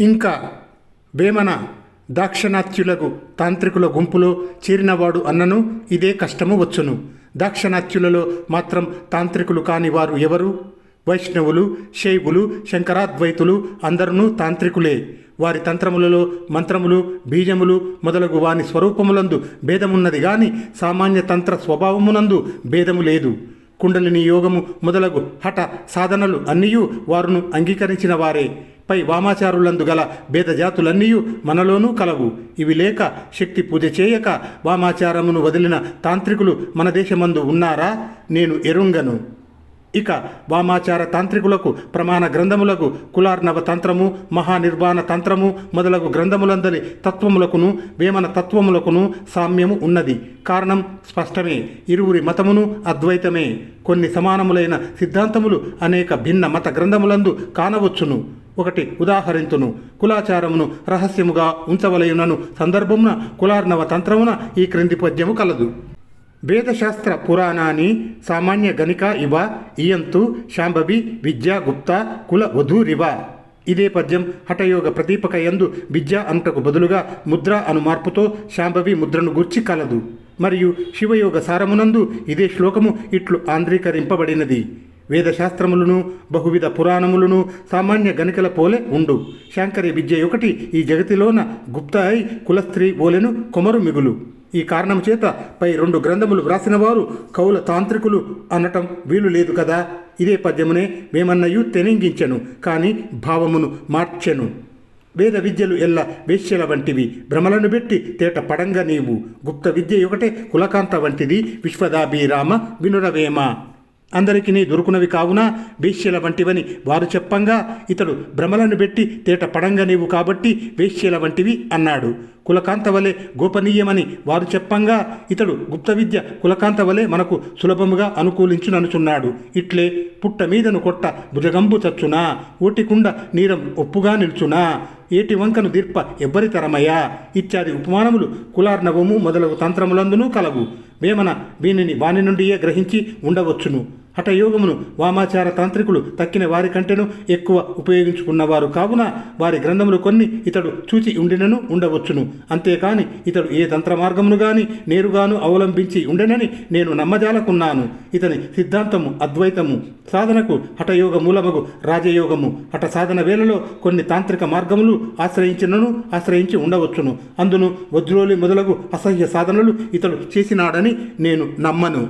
ఇంకా వేమన దాక్షిణాత్యులకు తాంత్రికుల గుంపులో చేరినవాడు అన్నను ఇదే కష్టము వచ్చును. దాక్షిణాత్యులలో మాత్రం తాంత్రికులు కాని వారు ఎవరు? వైష్ణవులు, శైవులు, శంకరాద్వైతులు అందరూ తాంత్రికులే. వారి తంత్రములలో మంత్రములు, బీజములు మొదలగు వాని స్వరూపములందు భేదమున్నది గాని సామాన్య తంత్ర స్వభావమునందు భేదము లేదు. కుండలిని యోగము మొదలగు హఠ సాధనలు అన్నీయూ వారును అంగీకరించిన వారే. పై వామాచారులందు గల భేదజాతులన్నీయూ మనలోనూ కలవు. ఇవి లేక శక్తి పూజ చేయక వామాచారమును వదిలిన తాంత్రికులు మన దేశమందు ఉన్నారా? నేను ఎరుంగను. ఇక వామాచార తాంత్రికులకు ప్రమాణ గ్రంథములకు కులార్ణవ తంత్రము, మహానిర్వాణ తంత్రము మొదలగు గ్రంథములందరి తత్వములకును వేమన తత్వములకును సామ్యము ఉన్నది. కారణం స్పష్టమే. ఇరువురి మతమును అద్వైతమే. కొన్ని సమానములైన సిద్ధాంతములు అనేక భిన్న మత గ్రంథములందు కానవచ్చును. ఒకటి ఉదాహరింతును. కులాచారమును రహస్యముగా ఉంచవలయునను సందర్భమున కులార్ణవ తంత్రమున ఈ క్రింది పద్యము కలదు. వేదశాస్త్ర పురాణాన్ని సామాన్య గణిక ఇవ ఇయంతు శాంభవి విద్యా గుప్త కుల వధూరివ. ఇదే పద్యం హఠయోగ ప్రదీపక యందు విద్య అనుటకు బదులుగా ముద్ర అను మార్పుతో శాంభవి ముద్రను గూర్చి కలదు. మరియు శివయోగ సారమునందు ఇదే శ్లోకము ఇట్లు ఆంధ్రీకరింపబడినది. వేదశాస్త్రములను బహువిధ పురాణములను సామాన్య గణికల పోలే ఉండు. శాంకరి విద్య ఒకటి ఈ జగతిలోన గుప్త అయి కులస్త్రీ ఓలెను కొమరు మిగులు. ఈ కారణం చేత పై రెండు గ్రంథములు వ్రాసిన వారు కౌల తాంత్రికులు అనటం వీలు లేదు కదా. ఇదే పద్యమునే వేమన్నయు తెనింగించెను, కానీ భావమును మార్చెను. వేద విద్యలు ఎల్ల వేశ్యల వంటివి, భ్రమలను పెట్టి తేట పడంగా నీవు. గుప్త విద్య ఒకటే కులకాంత వంటిది, విశ్వదాభిరామ వినురవేమ. అందరికీ దొరుకునవి కావున వేశ్యల వంటివని వారు చెప్పంగా ఇతడు భ్రమలను పెట్టి తేట పడంగా నీవు కాబట్టి వేశ్యల వంటివి అన్నాడు. కులకాంత వలె గోపనీయమని వారు చెప్పంగా ఇతడు గుప్త విద్య కులకాంత వలె మనకు సులభముగా అనుకూలించుననుచున్నాడు. ఇట్లే పుట్ట మీదను కొట్ట భుజగంబు చచ్చునా, ఓటికుండ నీరం ఒప్పుగా నిల్చునా, ఏటి వంకను దీర్ప ఎవ్వరి తరమయ్యా ఇత్యాది ఉపమానములు కులార్ణవము మొదలగు తంత్రములందునూ కలవు. వేమన వీనిని వాని నుండియే గ్రహించి ఉండవచ్చును. హఠయోగమును వామాచార తాంత్రికులు తక్కిన వారి కంటేనూ ఎక్కువ ఉపయోగించుకున్నవారు కావున వారి గ్రంథములు కొన్ని ఇతడు చూచి ఉండినను ఉండవచ్చును. అంతేకాని ఇతడు ఏ తంత్ర మార్గమును గాని నేరుగాను అవలంబించి ఉండెనని నేను నమ్మజాలకున్నాను. ఇతని సిద్ధాంతము అద్వైతము. సాధనకు హఠయోగ మూలమగు రాజయోగము. హఠ సాధన వేళలో కొన్ని తాంత్రిక మార్గములు ఆశ్రయించి ఉండవచ్చును. అందును వజ్రోలి మొదలగు అసహ్య సాధనలు ఇతడు చేసినాడని నేను నమ్మను.